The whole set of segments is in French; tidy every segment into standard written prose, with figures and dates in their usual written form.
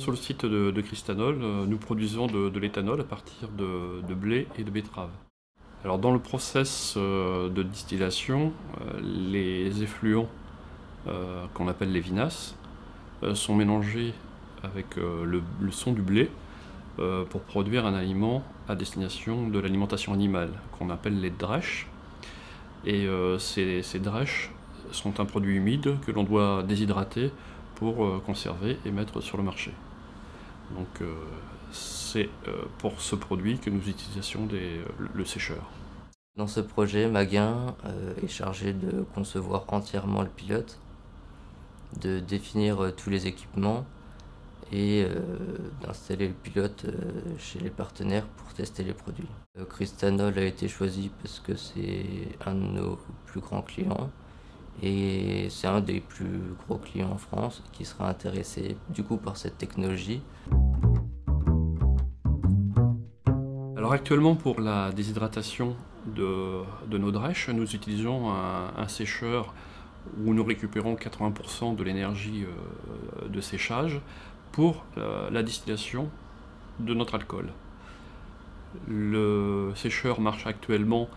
Sur le site de Cristanol, nous produisons de l'éthanol à partir de blé et de betterave. Alors dans le process de distillation, les effluents qu'on appelle les vinasses sont mélangés avec le son du blé pour produire un aliment à destination de l'alimentation animale qu'on appelle les drêches. Et ces drêches sont un produit humide que l'on doit déshydrater pour conserver et mettre sur le marché. Donc c'est pour ce produit que nous utilisons le sécheur. Dans ce projet, Maguin est chargé de concevoir entièrement le pilote, de définir tous les équipements et d'installer le pilote chez les partenaires pour tester les produits. Cristanol a été choisi parce que c'est un de nos plus grands clients et c'est un des plus gros clients en France qui sera intéressé du coup par cette technologie. Alors actuellement pour la déshydratation de nos drêches, nous utilisons un sécheur où nous récupérons 80% de l'énergie de séchage pour la distillation de notre alcool. Le sécheur marche actuellement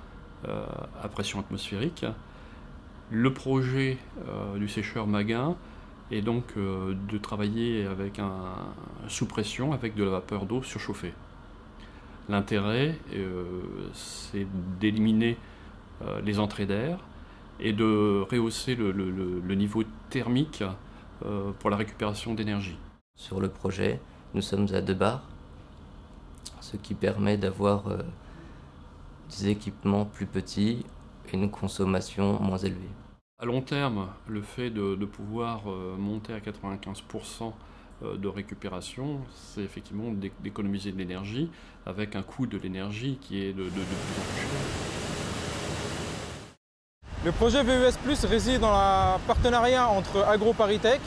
à pression atmosphérique. Le projet du sécheur Maguin est donc de travailler avec sous pression avec de la vapeur d'eau surchauffée. L'intérêt, c'est d'éliminer les entrées d'air et de rehausser le niveau thermique pour la récupération d'énergie. Sur le projet, nous sommes à 2 bars, ce qui permet d'avoir des équipements plus petits et une consommation moins élevée. À long terme, le fait de pouvoir monter à 95% de récupération, c'est effectivement d'économiser de l'énergie avec un coût de l'énergie qui est de plus en plus cher. Le projet VES Plus réside dans le partenariat entre AgroParisTech,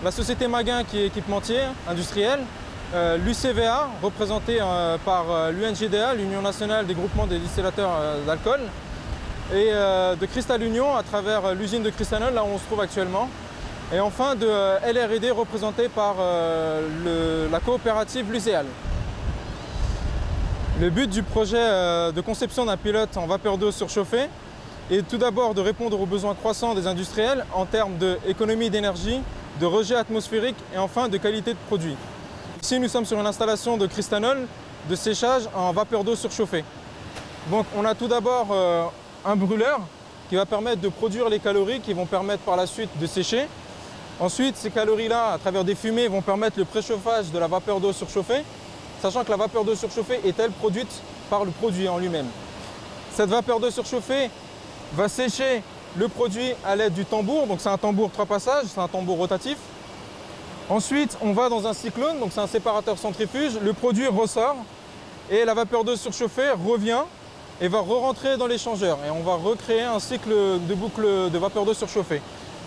la société Maguin qui est équipementier industriel, l'UCVA représenté par l'UNGDA, l'Union nationale des groupements des distillateurs d'alcool, et de Cristal Union à travers l'usine de Cristanol, là où on se trouve actuellement. Et enfin de LR&D représenté par la coopérative Luséal. Le but du projet de conception d'un pilote en vapeur d'eau surchauffée est tout d'abord de répondre aux besoins croissants des industriels en termes d'économie d'énergie, de rejet atmosphérique et enfin de qualité de produit. Ici nous sommes sur une installation de Cristanol de séchage en vapeur d'eau surchauffée. Donc on a tout d'abord un brûleur qui va permettre de produire les calories qui vont permettre par la suite de sécher. Ensuite, ces calories-là, à travers des fumées, vont permettre le préchauffage de la vapeur d'eau surchauffée, sachant que la vapeur d'eau surchauffée est-elle produite par le produit en lui-même. Cette vapeur d'eau surchauffée va sécher le produit à l'aide du tambour, donc c'est un tambour 3 passages, c'est un tambour rotatif. Ensuite, on va dans un cyclone, donc c'est un séparateur centrifuge, le produit ressort et la vapeur d'eau surchauffée revient et va re-rentrer dans l'échangeur et on va recréer un cycle de boucle de vapeur d'eau surchauffée.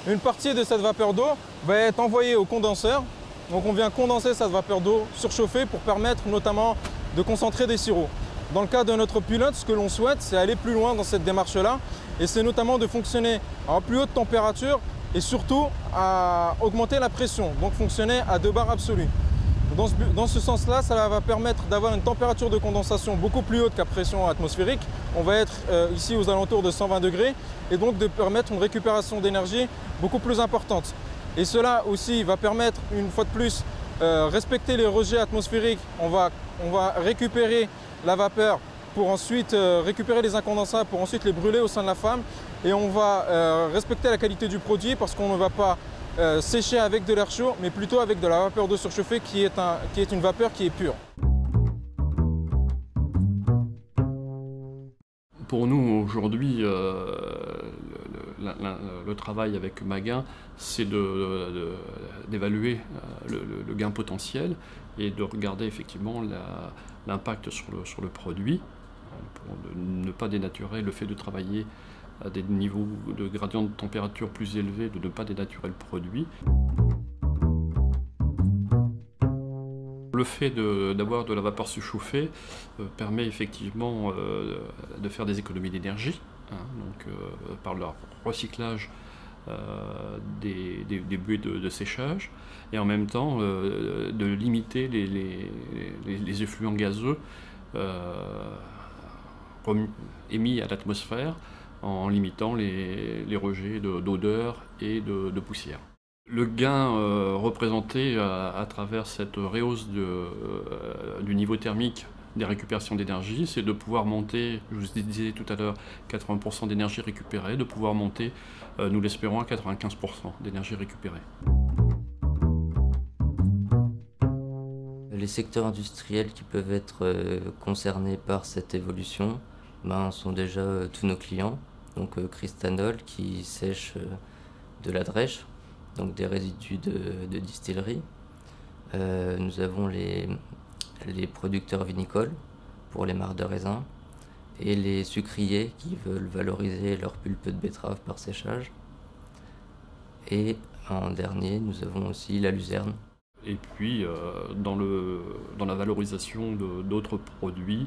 Une partie de cette vapeur d'eau va être envoyée au condenseur. Donc on vient condenser cette vapeur d'eau surchauffée pour permettre notamment de concentrer des sirops. Dans le cas de notre pilote, ce que l'on souhaite, c'est aller plus loin dans cette démarche-là. Et c'est notamment de fonctionner à plus haute température et surtout à augmenter la pression, donc fonctionner à 2 bars absolus. Dans ce sens-là, ça va permettre d'avoir une température de condensation beaucoup plus haute qu'à pression atmosphérique. On va être ici aux alentours de 120 degrés et donc de permettre une récupération d'énergie beaucoup plus importante. Et cela aussi va permettre, une fois de plus, respecter les rejets atmosphériques. On va récupérer la vapeur pour ensuite récupérer les incondensats pour ensuite les brûler au sein de la flamme. Et on va respecter la qualité du produit parce qu'on ne va pas sécher avec de l'air chaud, mais plutôt avec de la vapeur d'eau surchauffée qui est une vapeur qui est pure. Pour nous, aujourd'hui, le travail avec Maguin, c'est d'évaluer le gain potentiel et de regarder effectivement l'impact sur le produit pour ne pas dénaturer le fait de travailler à des niveaux de gradient de température plus élevés, de ne pas dénaturer le produit. Le fait d'avoir de la vapeur surchauffée permet effectivement de faire des économies d'énergie, hein, donc par leur recyclage des buées de séchage, et en même temps de limiter les effluents gazeux émis à l'atmosphère en limitant les rejets d'odeur et de poussière. Le gain représenté à travers cette rehausse du niveau thermique des récupérations d'énergie, c'est de pouvoir monter, je vous disais tout à l'heure, 80% d'énergie récupérée, de pouvoir monter, nous l'espérons, à 95% d'énergie récupérée. Les secteurs industriels qui peuvent être concernés par cette évolution sont déjà tous nos clients. Donc Cristanol qui sèche de la drèche, donc des résidus de distillerie. Nous avons les producteurs vinicoles pour les mares de raisin et les sucriers qui veulent valoriser leur pulpe de betterave par séchage. Et en dernier, nous avons aussi la luzerne. Et puis dans la valorisation d'autres produits,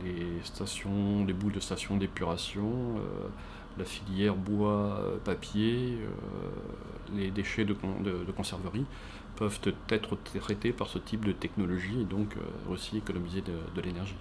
les boules de stations d'épuration, la filière bois, papier, les déchets de conserverie peuvent être traités par ce type de technologie et donc aussi économiser de l'énergie.